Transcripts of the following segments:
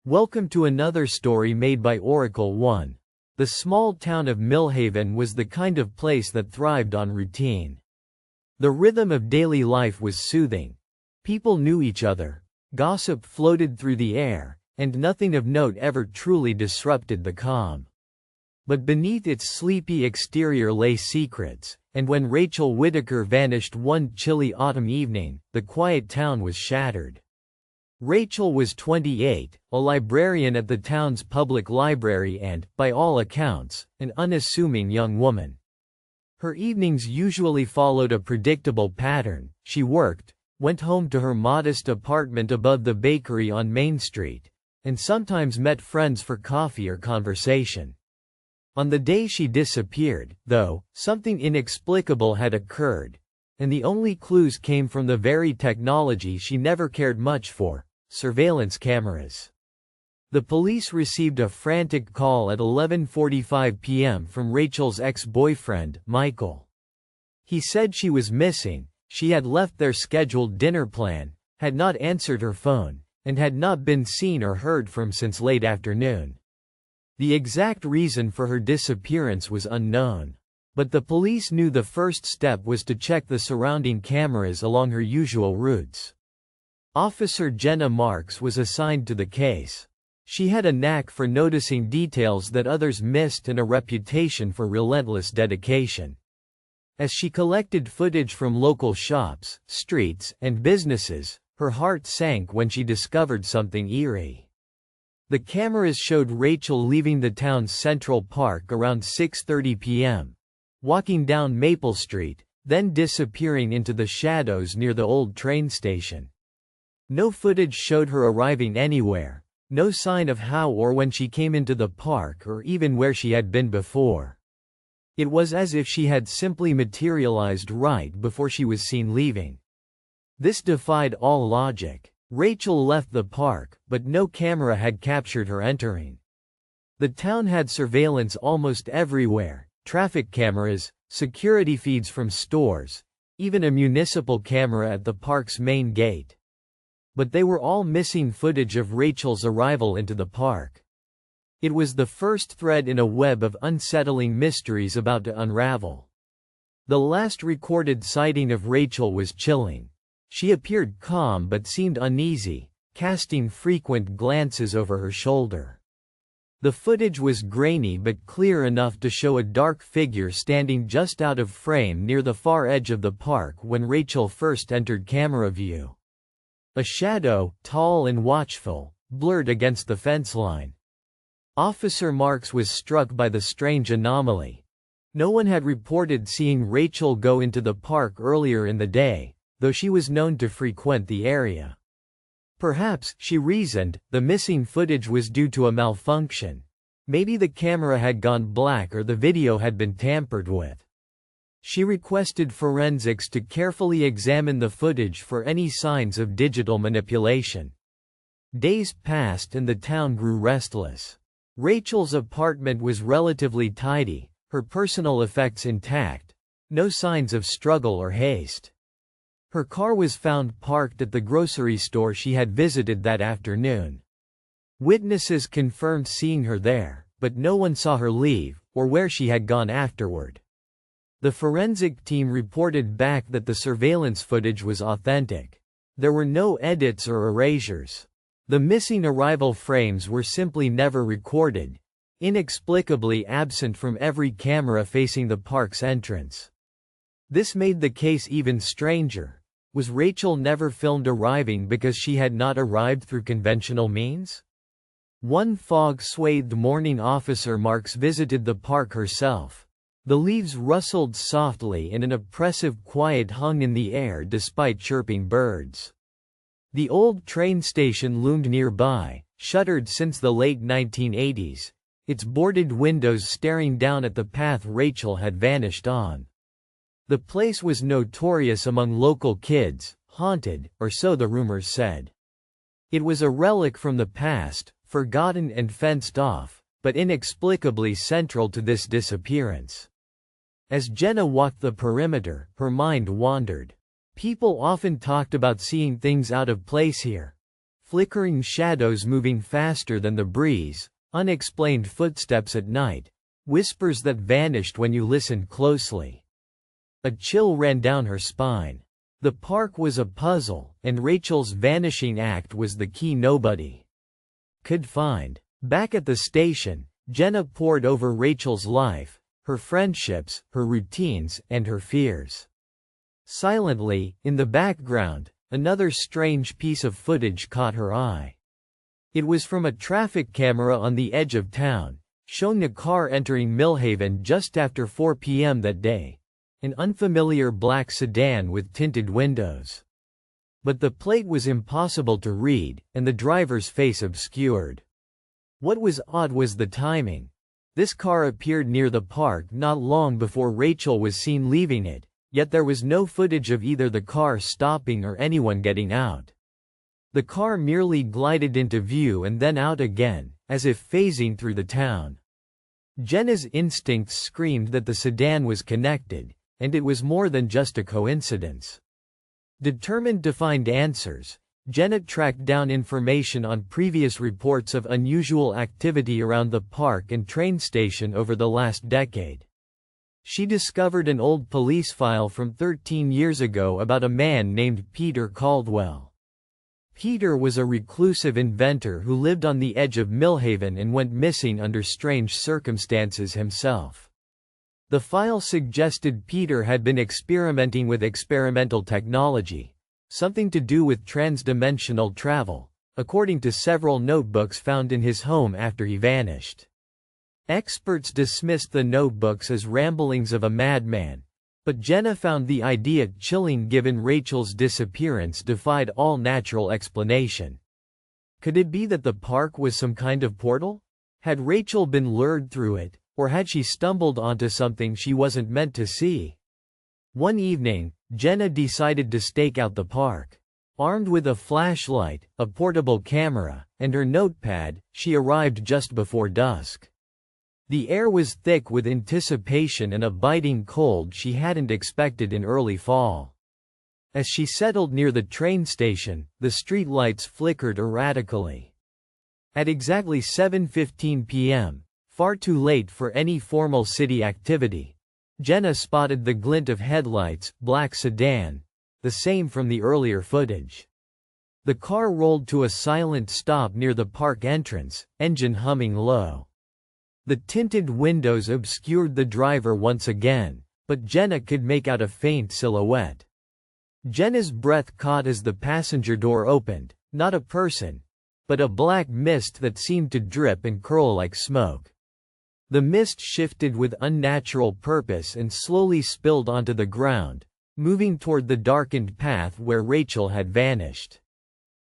Welcome to another story made by Oracle One. The small town of Millhaven was the kind of place that thrived on routine. The rhythm of daily life was soothing. People knew each other, gossip floated through the air, and nothing of note ever truly disrupted the calm. But beneath its sleepy exterior lay secrets, and when Rachel Whitaker vanished one chilly autumn evening, the quiet town was shattered. Rachel was 28, a librarian at the town's public library and, by all accounts, an unassuming young woman. Her evenings usually followed a predictable pattern. She worked, went home to her modest apartment above the bakery on Main Street, and sometimes met friends for coffee or conversation. On the day she disappeared, though, something inexplicable had occurred, and the only clues came from the very technology she never cared much for: surveillance cameras. The police received a frantic call at 11:45 p.m. from Rachel's ex-boyfriend, Michael. He said she was missing, she had left their scheduled dinner plan, had not answered her phone, and had not been seen or heard from since late afternoon. The exact reason for her disappearance was unknown, but the police knew the first step was to check the surrounding cameras along her usual routes. Officer Jenna Marks was assigned to the case. She had a knack for noticing details that others missed and a reputation for relentless dedication. As she collected footage from local shops, streets, and businesses, her heart sank when she discovered something eerie. The cameras showed Rachel leaving the town's Central Park around 6:30 p.m., walking down Maple Street, then disappearing into the shadows near the old train station. No footage showed her arriving anywhere, no sign of how or when she came into the park or even where she had been before. It was as if she had simply materialized right before she was seen leaving. This defied all logic. Rachel left the park, but no camera had captured her entering. The town had surveillance almost everywhere: traffic cameras, security feeds from stores, even a municipal camera at the park's main gate. But they were all missing footage of Rachel's arrival into the park. It was the first thread in a web of unsettling mysteries about to unravel. The last recorded sighting of Rachel was chilling. She appeared calm but seemed uneasy, casting frequent glances over her shoulder. The footage was grainy but clear enough to show a dark figure standing just out of frame near the far edge of the park when Rachel first entered camera view. A shadow, tall and watchful, blurred against the fence line. Officer Marks was struck by the strange anomaly. No one had reported seeing Rachel go into the park earlier in the day, though she was known to frequent the area. Perhaps, she reasoned, the missing footage was due to a malfunction. Maybe the camera had gone black or the video had been tampered with. She requested forensics to carefully examine the footage for any signs of digital manipulation. Days passed and the town grew restless. Rachel's apartment was relatively tidy, her personal effects intact, no signs of struggle or haste. Her car was found parked at the grocery store she had visited that afternoon. Witnesses confirmed seeing her there, but no one saw her leave, or where she had gone afterward. The forensic team reported back that the surveillance footage was authentic. There were no edits or erasures. The missing arrival frames were simply never recorded, inexplicably absent from every camera facing the park's entrance. This made the case even stranger. Was Rachel never filmed arriving because she had not arrived through conventional means? One fog-swathed morning, Officer Marks visited the park herself. The leaves rustled softly and an oppressive quiet hung in the air despite chirping birds. The old train station loomed nearby, shuttered since the late 1980s, its boarded windows staring down at the path Rachel had vanished on. The place was notorious among local kids, haunted, or so the rumors said. It was a relic from the past, forgotten and fenced off, but inexplicably central to this disappearance. As Jenna walked the perimeter, her mind wandered. People often talked about seeing things out of place here. flickering shadows moving faster than the breeze, unexplained footsteps at night, whispers that vanished when you listened closely. A chill ran down her spine. The park was a puzzle, and Rachel's vanishing act was the key nobody could find. Back at the station, Jenna pored over Rachel's life, her friendships, her routines, and her fears. Silently, in the background, another strange piece of footage caught her eye. It was from a traffic camera on the edge of town, showing a car entering Millhaven just after 4 p.m. that day. An unfamiliar black sedan with tinted windows. But the plate was impossible to read, and the driver's face obscured. What was odd was the timing. This car appeared near the park not long before Rachel was seen leaving it, yet there was no footage of either the car stopping or anyone getting out. The car merely glided into view and then out again, as if phasing through the town. Jenna's instincts screamed that the sedan was connected, and it was more than just a coincidence. Determined to find answers, Jenna tracked down information on previous reports of unusual activity around the park and train station over the last decade. She discovered an old police file from 13 years ago about a man named Peter Caldwell. Peter was a reclusive inventor who lived on the edge of Millhaven and went missing under strange circumstances himself. The file suggested Peter had been experimenting with experimental technology, something to do with transdimensional travel, according to several notebooks found in his home after he vanished. Experts dismissed the notebooks as ramblings of a madman, but Jenna found the idea chilling given Rachel's disappearance defied all natural explanation. Could it be that the park was some kind of portal? Had Rachel been lured through it, or had she stumbled onto something she wasn't meant to see? One evening, Jenna decided to stake out the park. Armed with a flashlight, a portable camera, and her notepad, she arrived just before dusk. The air was thick with anticipation and a biting cold she hadn't expected in early fall. As she settled near the train station, the street lights flickered erratically. At exactly 7:15 p.m., far too late for any formal city activity, Jenna spotted the glint of headlights, black sedan, the same from the earlier footage. The car rolled to a silent stop near the park entrance, engine humming low. The tinted windows obscured the driver once again, but Jenna could make out a faint silhouette. Jenna's breath caught as the passenger door opened, not a person, but a black mist that seemed to drip and curl like smoke. The mist shifted with unnatural purpose and slowly spilled onto the ground, moving toward the darkened path where Rachel had vanished.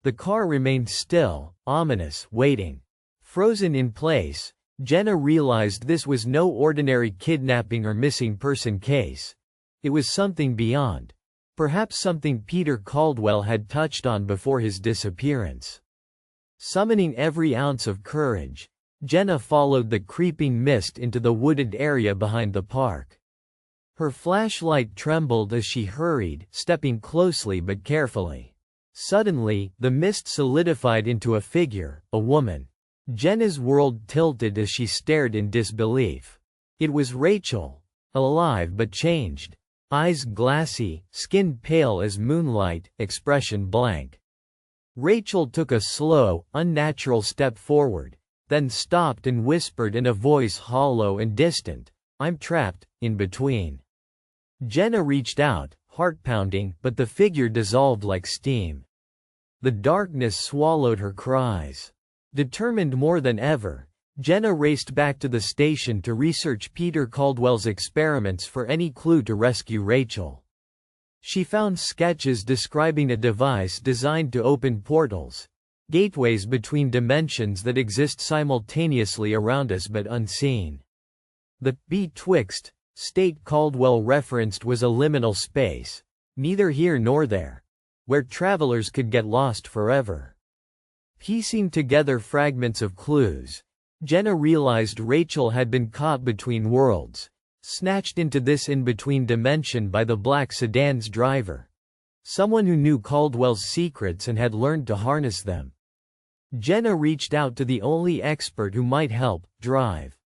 The car remained still, ominous, waiting. Frozen in place, Jenna realized this was no ordinary kidnapping or missing person case. It was something beyond. Perhaps something Peter Caldwell had touched on before his disappearance. Summoning every ounce of courage, Jenna followed the creeping mist into the wooded area behind the park. Her flashlight trembled as she hurried, stepping closely but carefully. Suddenly, the mist solidified into a figure, a woman. Jenna's world tilted as she stared in disbelief. It was Rachel, alive but changed. Eyes glassy, skin pale as moonlight, expression blank. Rachel took a slow, unnatural step forward, then stopped and whispered in a voice hollow and distant, "I'm trapped, in between." Jenna reached out, heart pounding, but the figure dissolved like steam. The darkness swallowed her cries. Determined more than ever, Jenna raced back to the station to research Peter Caldwell's experiments for any clue to rescue Rachel. She found sketches describing a device designed to open portals, gateways between dimensions that exist simultaneously around us but unseen. The betwixt state Caldwell referenced was a liminal space, neither here nor there, where travelers could get lost forever. Piecing together fragments of clues, Jenna realized Rachel had been caught between worlds, snatched into this in-between dimension by the black sedan's driver. Someone who knew Caldwell's secrets and had learned to harness them. Jenna reached out to the only expert who might help, Drive.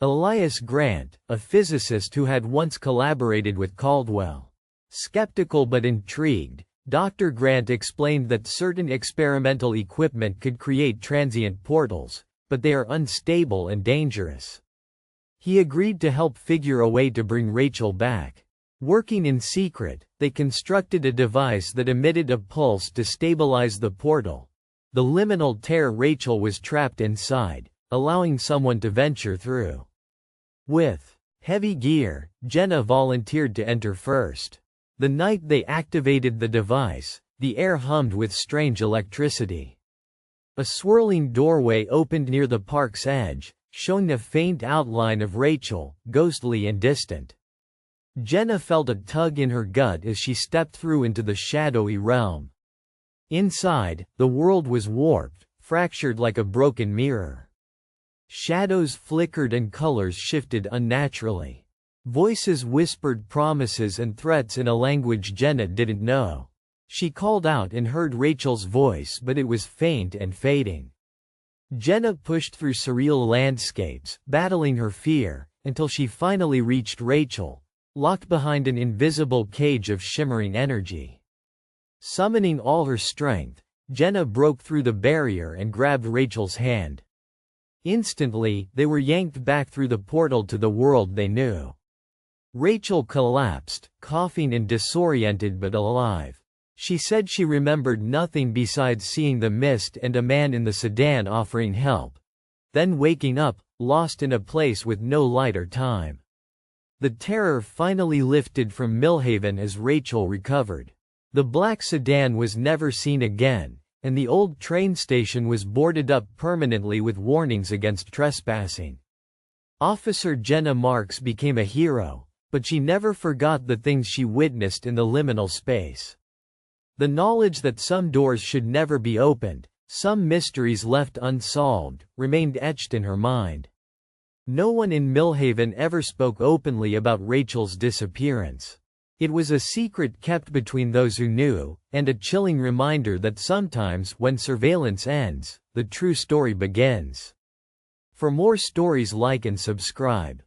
Elias Grant, a physicist who had once collaborated with Caldwell. Skeptical but intrigued, Dr. Grant explained that certain experimental equipment could create transient portals, but they are unstable and dangerous. He agreed to help figure a way to bring Rachel back. Working in secret, they constructed a device that emitted a pulse to stabilize the portal. The liminal tear Rachel was trapped inside, allowing someone to venture through. With heavy gear, Jenna volunteered to enter first. The night they activated the device, the air hummed with strange electricity. A swirling doorway opened near the park's edge, showing a faint outline of Rachel, ghostly and distant. Jenna felt a tug in her gut as she stepped through into the shadowy realm. Inside, the world was warped, fractured like a broken mirror. Shadows flickered and colors shifted unnaturally. Voices whispered promises and threats in a language Jenna didn't know. She called out and heard Rachel's voice, but it was faint and fading. Jenna pushed through surreal landscapes, battling her fear, until she finally reached Rachel, locked behind an invisible cage of shimmering energy. Summoning all her strength, Jenna broke through the barrier and grabbed Rachel's hand. Instantly, they were yanked back through the portal to the world they knew. Rachel collapsed, coughing and disoriented but alive. She said she remembered nothing besides seeing the mist and a man in the sedan offering help. Then waking up, lost in a place with no light or time. The terror finally lifted from Millhaven as Rachel recovered. The black sedan was never seen again, and the old train station was boarded up permanently with warnings against trespassing. Officer Jenna Marks became a hero, but she never forgot the things she witnessed in the liminal space. The knowledge that some doors should never be opened, some mysteries left unsolved, remained etched in her mind. No one in Millhaven ever spoke openly about Rachel's disappearance. It was a secret kept between those who knew, and a chilling reminder that sometimes when surveillance ends, the true story begins. For more stories, like and subscribe.